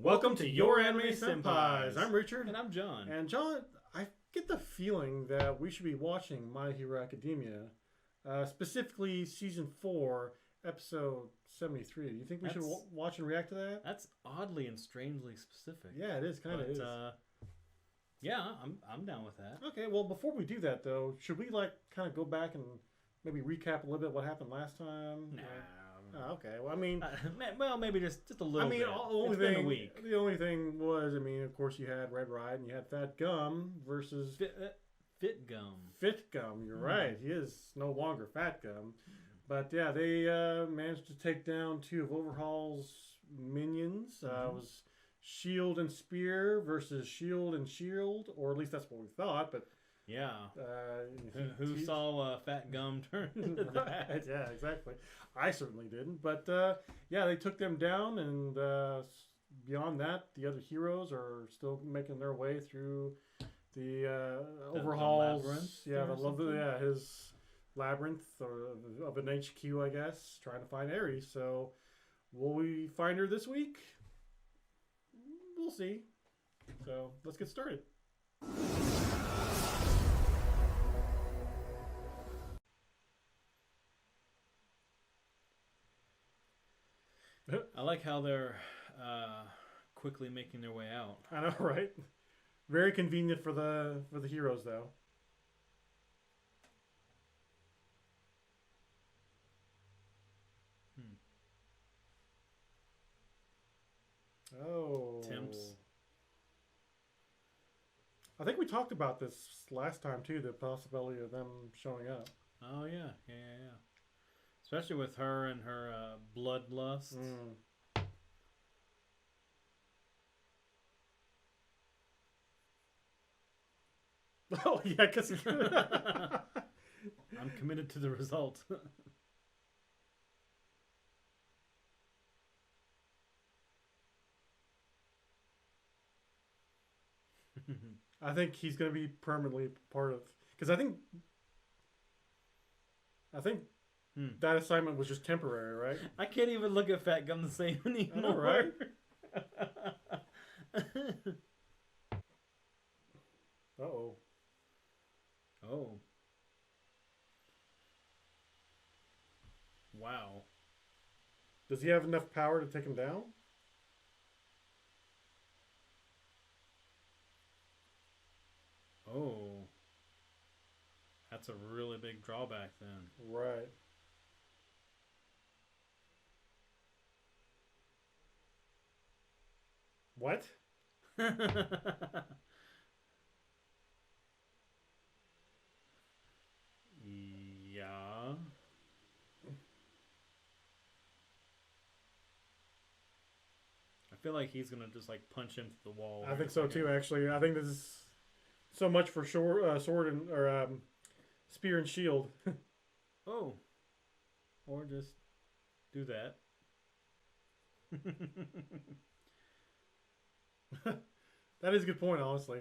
Welcome to Your Anime Senpais. I'm Richard. And I'm John. And John, I get the feeling that we should be watching My Hero Academia, specifically Season 4, Episode 73. Do you think we should watch and react to that? That's oddly and strangely specific. Yeah, it is. Kind of is. Yeah, I'm down with that. Okay, well, before we do that, though, should we, kind of go back and maybe recap a little bit what happened last time? Nah. Oh, okay. Well, I mean, maybe just a little bit. It's been a week. The only thing was, of course, you had Red Ride and you had Fat Gum versus Fit Gum. Fit Gum. You're right. He is no longer Fat Gum, but yeah, they managed to take down two of Overhaul's minions. It was Shield and Spear versus Shield and Shield, or at least that's what we thought. But yeah, who saw Fat Gum turn into that? Yeah, exactly. I certainly didn't. But yeah, they took them down, and beyond that, the other heroes are still making their way through the Overhaul's. His labyrinth of an HQ, I guess, trying to find Ares. So, will we find her this week? We'll see. So, let's get started. I like how they're quickly making their way out. I know, right? Very convenient for the heroes, though. Oh. Temps. I think we talked about this last time, too, the possibility of them showing up. Oh, yeah. Especially with her and her bloodlust. Oh, yeah, because... I'm committed to the result. I think he's going to be permanently part of... Because I think that assignment was just temporary, right? I can't even look at Fat Gum the same anymore. I know, right? Uh-oh. Oh. Wow. Does he have enough power to take him down? Oh. That's a really big drawback then. Right. What? Yeah. I feel like he's gonna just punch into the wall. I think so too. Actually, I think this is so much for sword and spear and shield. Oh, or just do that. That is a good point, honestly.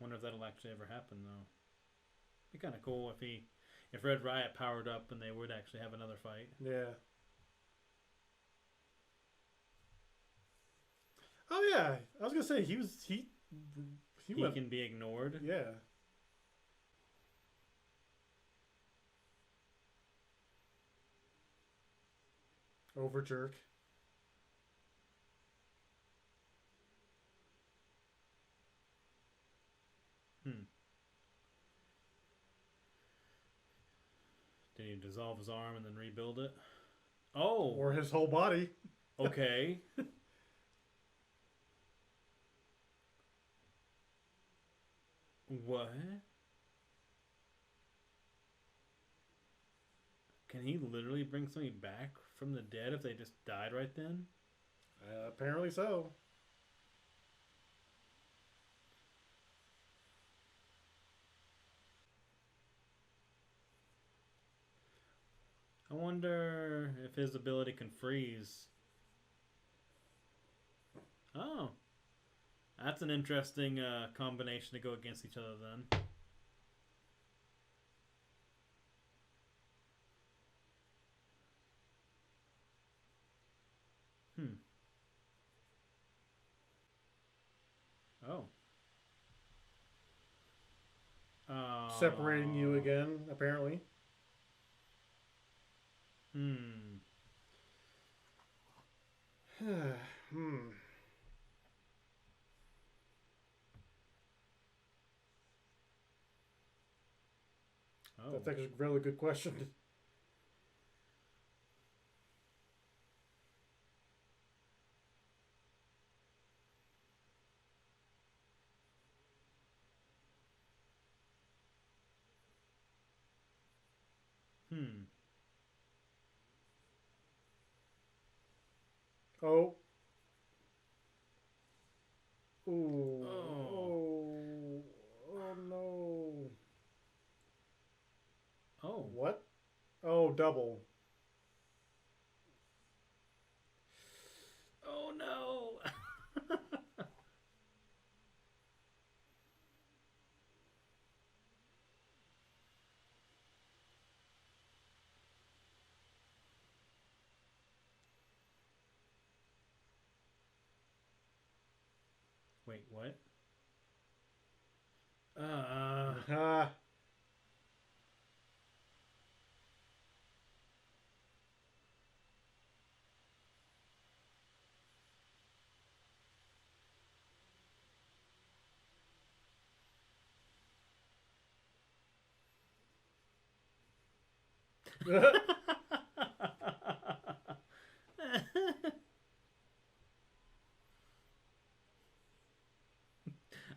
Wonder if that'll actually ever happen though. Be kind of cool if Red Riot powered up and they would actually have another fight. Yeah. Oh yeah, I was gonna say he can be ignored. Yeah. Over jerk. Did he dissolve his arm and then rebuild it? Oh! Or his whole body. Okay. What? Can he literally bring somebody back from the dead if they just died right then? Apparently so. I wonder if his ability can freeze. Oh, that's an interesting combination to go against each other then. Hmm. Oh. Separating you again, apparently. Hmm. Hmm. Oh. That's actually a really good question. Hmm. Oh. Ooh. Oh. Oh. Oh no. Oh. What? Oh, double. Oh no. Wait, what? Ah.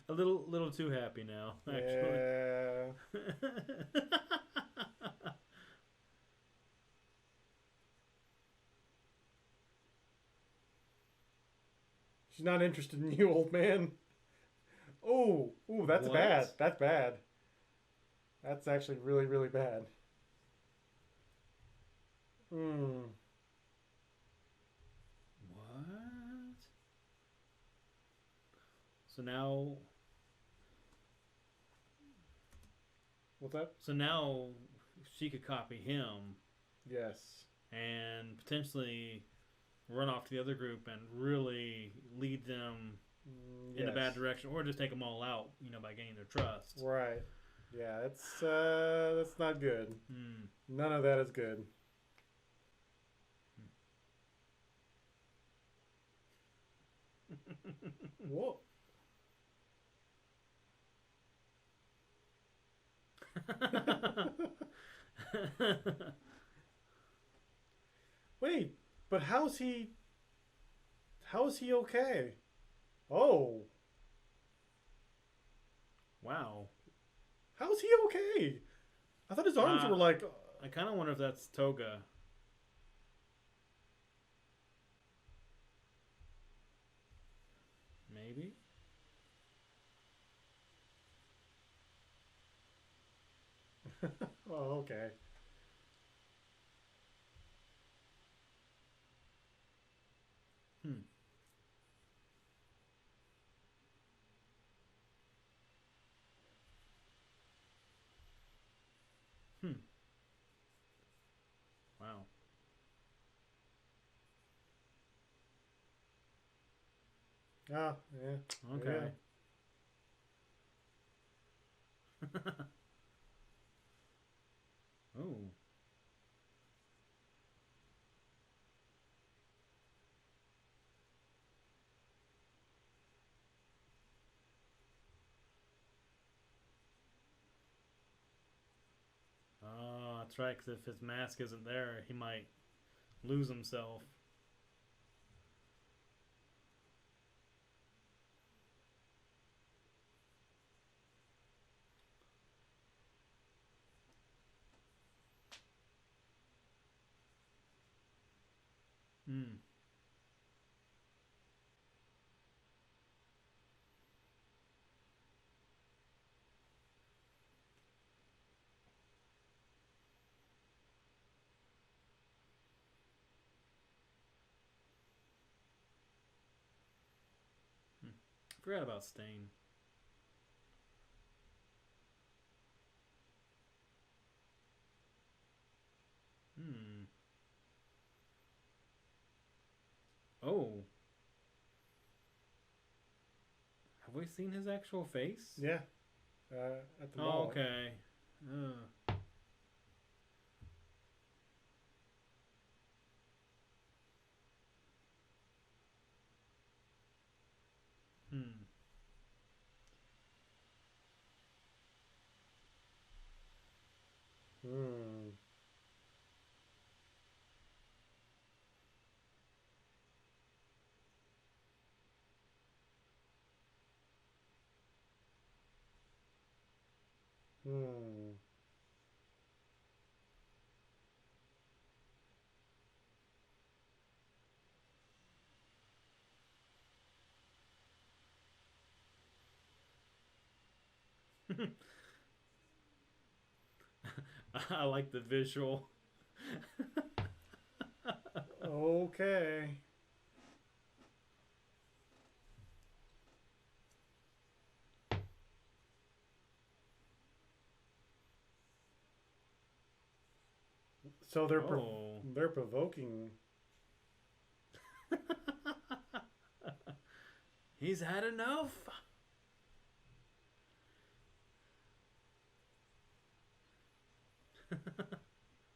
A little too happy now, actually. Yeah. She's not interested in you, old man. Oh, ooh, that's bad. What? That's bad. That's actually really, really bad. Hmm. What? So now, What's that? so now she could copy him Yes. and potentially run off to the other group and really lead them in the bad Yes. direction, or just take them all out, by gaining their trust. Right. Yeah, that's not good. Hmm. None of that is good. Whoa. Wait, but how's he okay? Oh, Wow. how's he okay? I thought his arms Uh, were like I kind of wonder if that's Toga. Maybe. oh, okay. Hmm. Hmm. Wow. Ah, yeah. Yeah. Okay. Oh. Oh, that's right. Because if his mask isn't there, he might lose himself. Hmm. Forgot about Stain. Hmm. Oh. Have we seen his actual face? Yeah, at the Oh, mall. okay. Hmm. Hmm. Hmm. I like the visual. Okay. So Oh. they're provoking. He's had enough.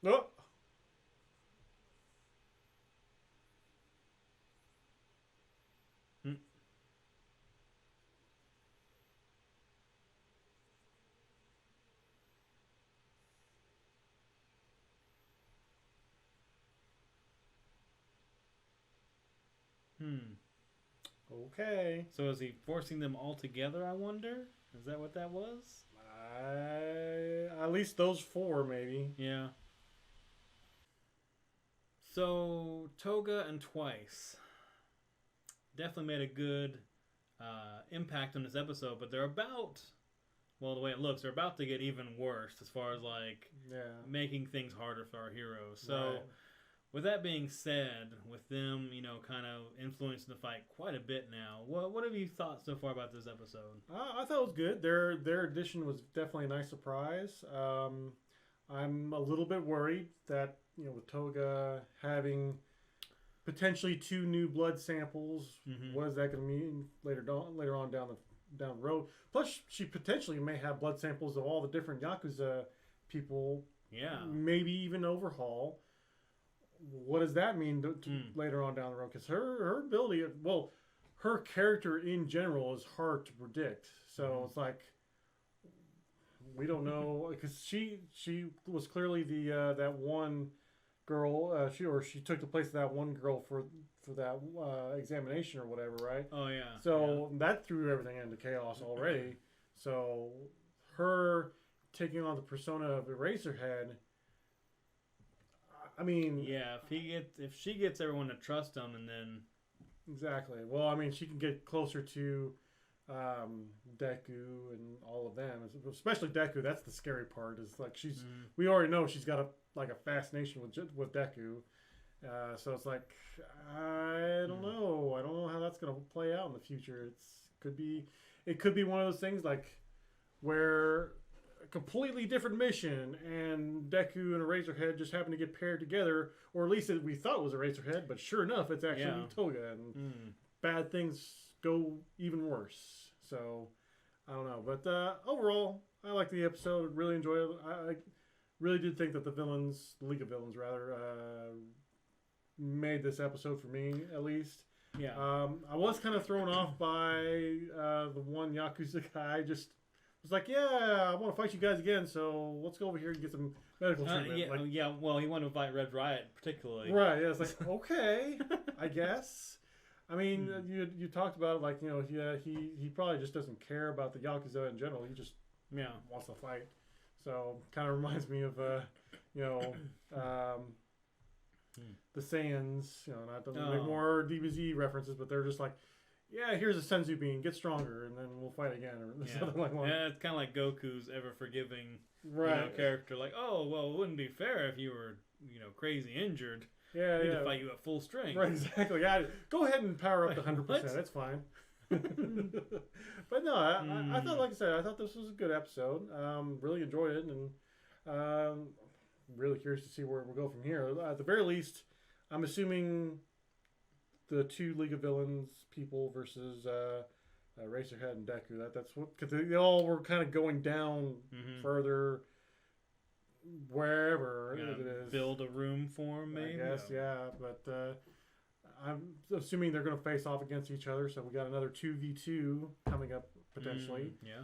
Oh. Hmm. Hmm. Okay. So is he forcing them all together, I wonder? Is that what that was? At least those four, maybe. Yeah. So Toga and Twice definitely made a good impact on this episode, but they're about, well, the way it looks, they're about to get even worse as far as like Yeah. making things harder for our heroes. So Right. with that being said, with them, kind of influencing the fight quite a bit now, what have you thought so far about this episode? I thought it was good. Their addition was definitely a nice surprise. I'm a little bit worried that with Toga having potentially two new blood samples, Mm-hmm. what is that going to mean later on down the road? Plus, she potentially may have blood samples of all the different Yakuza people. Yeah. Maybe even Overhaul. What does that mean later on down the road? Because her ability, well, her character in general is hard to predict. So it's like we don't know because she was clearly the that one girl. She took the place of that one girl for that examination or whatever, right? Oh yeah. So that threw everything into chaos already. So her taking on the persona of Eraserhead. I mean, Yeah, if she gets everyone to trust him, and then exactly. Well, I mean, she can get closer to Deku and all of them, especially Deku. That's the scary part. Is like we already know she's got a fascination with Deku. So it's like I don't know. I don't know how that's gonna play out in the future. It could be one of those things like where a completely different mission and Deku and Eraserhead just happen to get paired together, or at least we thought it was Eraserhead, but sure enough, it's actually Toga, and bad things go even worse. So I don't know, but overall, I like the episode. Really enjoyed it. I really did think that the League of Villains, rather, made this episode for me at least. Yeah. I was kind of thrown off by the one Yakuza guy. Just was like, yeah, I want to fight you guys again, so let's go over here and get some medical treatment. Yeah. Well, he wanted to fight Red Riot particularly. Right. Yeah. It's like okay, I guess. I mean, you talked about it like he probably just doesn't care about the Yakuza in general. He just wants to fight. So kind of reminds me of the Saiyans, not to make more DBZ references, but they're just like, yeah, here's a senzu bean, get stronger, and then we'll fight again, or something like that. Yeah, it's kind of like Goku's ever forgiving character. Like, oh, well, it wouldn't be fair if you were, crazy injured. Yeah, I need to fight you at full strength. Right, exactly. Yeah, go ahead and power up to 100%. That's fine. But no, I thought, like I said, I thought this was a good episode. Really enjoyed it, and really curious to see where we'll go from here. At the very least, I'm assuming the two League of Villains people versus Racerhead and Deku. That's what, because they all were kind of going down further, wherever it is. Build a room for them, maybe. I guess, yeah. But I'm assuming they're going to face off against each other. So we got another 2v2 coming up potentially. Yeah.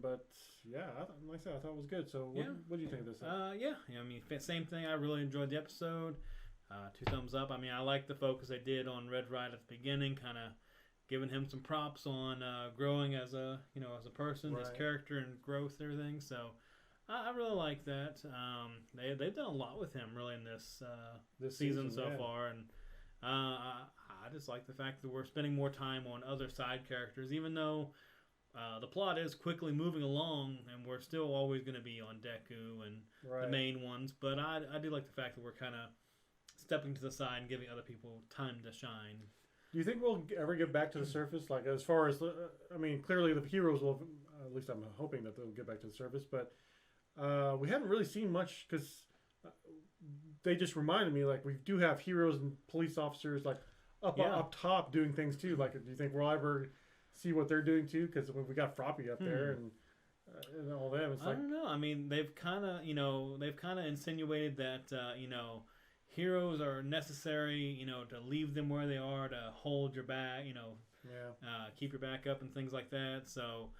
But yeah, like I said, I thought it was good. So what do you think of this? Yeah. I mean, same thing. I really enjoyed the episode. 2 thumbs up. I mean, I like the focus they did on Red Ride at the beginning, kind of giving him some props on growing as a person, his character and growth and everything. So I really like that. They've done a lot with him really in this season so far, and I just like the fact that we're spending more time on other side characters, even though the plot is quickly moving along, and we're still always going to be on Deku and the main ones. But I do like the fact that we're kind of stepping to the side and giving other people time to shine. Do you think we'll ever get back to the surface? Like, as far as, I mean, clearly the heroes will, at least I'm hoping that they'll get back to the surface, but we haven't really seen much, because they just reminded me, like, we do have heroes and police officers, like, up top doing things too. Like, do you think we'll ever see what they're doing too? Because we got Froppy up there and all them. It's like, I don't know. I mean, they've kind of insinuated that, heroes are necessary, to leave them where they are, to hold your back, keep your back up and things like that. So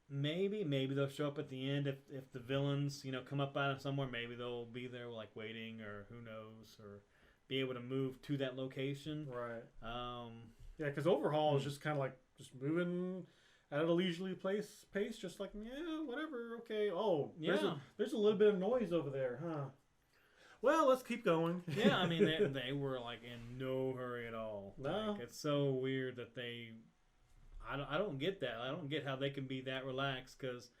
maybe they'll show up at the end if the villains, come up out of somewhere. Maybe they'll be there like waiting, or who knows, or be able to move to that location. Right. Yeah, because Overhaul is just kind of like just moving at a leisurely pace, just like, whatever, okay. Oh, there's a little bit of noise over there, huh? Well, let's keep going. Yeah, I mean, they were like in no hurry at all. No. Like, it's so weird that I don't get that. I don't get how they can be that relaxed, because,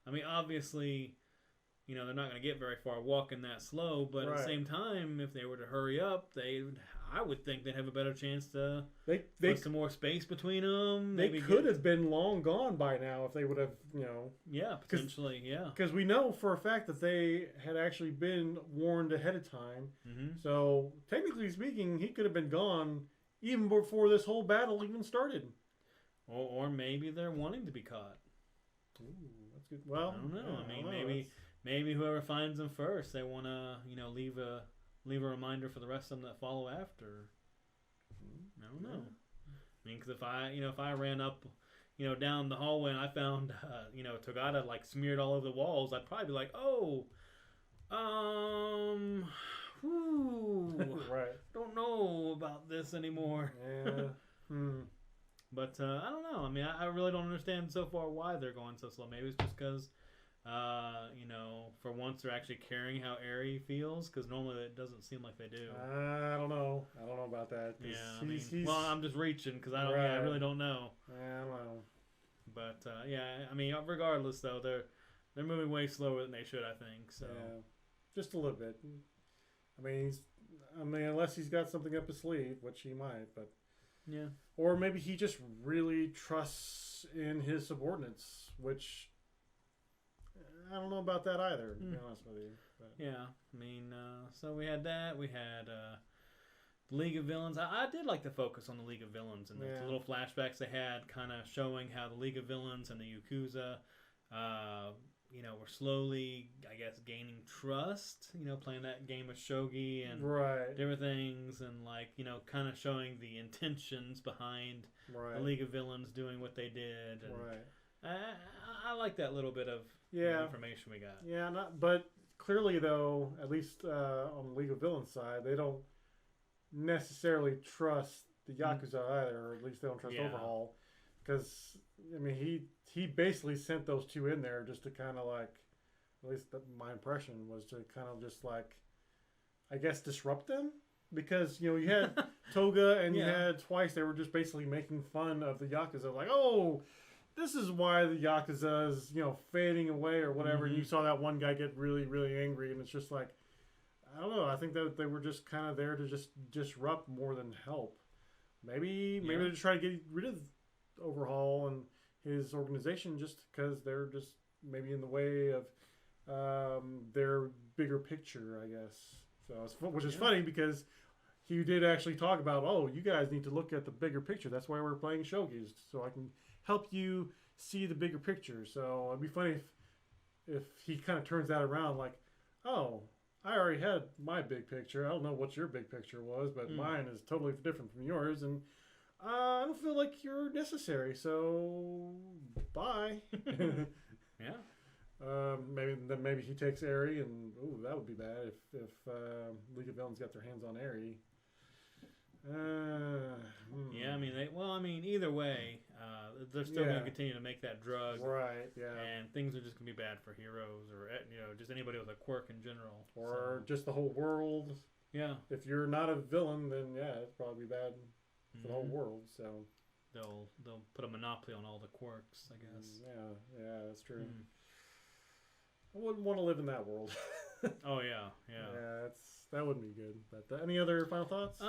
I mean, obviously, they're not going to get very far walking that slow, but at the same time, if they were to hurry up, I would think they'd have a better chance to put some more space between them. They could have been long gone by now if they would have, Yeah, potentially, yeah. Because we know for a fact that they had actually been warned ahead of time. Mm-hmm. So, technically speaking, he could have been gone even before this whole battle even started. Or maybe they're wanting to be caught. Ooh, that's good. Well, I don't know. I mean, maybe whoever finds them first, they want to, leave a reminder for the rest of them that follow after. I don't know. I mean, because if I ran up, down the hallway and I found, Togata like smeared all over the walls, I'd probably be like, oh, right. Don't know about this anymore. Yeah. But I don't know. I mean, I really don't understand so far why they're going so slow. Maybe it's just because, for once they're actually caring how Eri feels, because normally it doesn't seem like they do. I don't know. I don't know about that. Yeah, well, I'm just reaching because I really don't know. I don't know. But I mean, regardless though, they're moving way slower than they should, I think. So just a little bit. I mean, unless he's got something up his sleeve, which he might, but. Yeah. Or maybe he just really trusts in his subordinates, which I don't know about that either, to be honest with you. But. Yeah. I mean, so we had that. We had the League of Villains. I did like the focus on the League of Villains and the little flashbacks they had, kind of showing how the League of Villains and the Yakuza, were slowly, I guess, gaining trust, playing that game of shogi and different things, and kind of showing the intentions behind the League of Villains doing what they did. And I like that little bit of information we got. Yeah, but clearly though, at least on the League of Villains side, they don't necessarily trust the Yakuza either, or at least they don't trust Overhaul, because I mean he basically sent those two in there just to kind of like, at least my impression was to kind of just like, I guess, disrupt them. because you had Toga and you Yeah. had Twice. They were just basically making fun of the Yakuza, like, oh, this is why the Yakuza is fading away or whatever. And you saw that one guy get really really angry, and it's just like, I don't know. I think that they were just kind of there to just disrupt more than help. Maybe they're just trying to get rid of Overhaul and his organization just because they're just maybe in the way of their bigger picture, I guess. So, which is funny because he did actually talk about, oh, you guys need to look at the bigger picture. That's why we're playing shogi, so I can help you see the bigger picture. So it'd be funny if he kind of turns that around, like, oh, I already had my big picture. I don't know what your big picture was, but mine is totally different from yours, and I don't feel like you're necessary. So bye. Yeah. Maybe he takes Eri, and that would be bad if League of Villains got their hands on Eri. Yeah, I mean, either way, they're still going to continue to make that drug, right? Yeah, and things are just going to be bad for heroes or just anybody with a quirk in general, or just the whole world. Yeah, if you're not a villain, then it's probably bad for the whole world. So they'll put a monopoly on all the quirks, I guess. Yeah, that's true. I wouldn't want to live in that world. Oh yeah. That wouldn't be good. But any other final thoughts?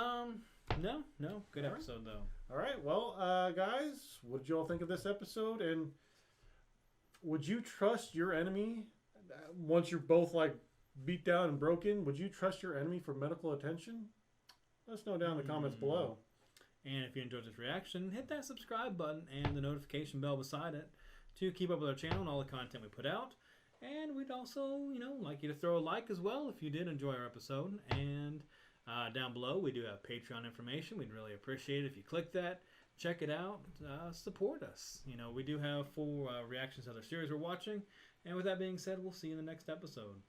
No. Good episode though. All right. Well, guys, what did you all think of this episode? And would you trust your enemy once you're both like beat down and broken? Would you trust your enemy for medical attention? Let us know down in the comments below. And if you enjoyed this reaction, hit that subscribe button and the notification bell beside it to keep up with our channel and all the content we put out. And we'd also, like you to throw a like as well if you did enjoy our episode. And down below, we do have Patreon information. We'd really appreciate it if you click that, check it out, support us. We do have full reactions to other series we're watching. And with that being said, we'll see you in the next episode.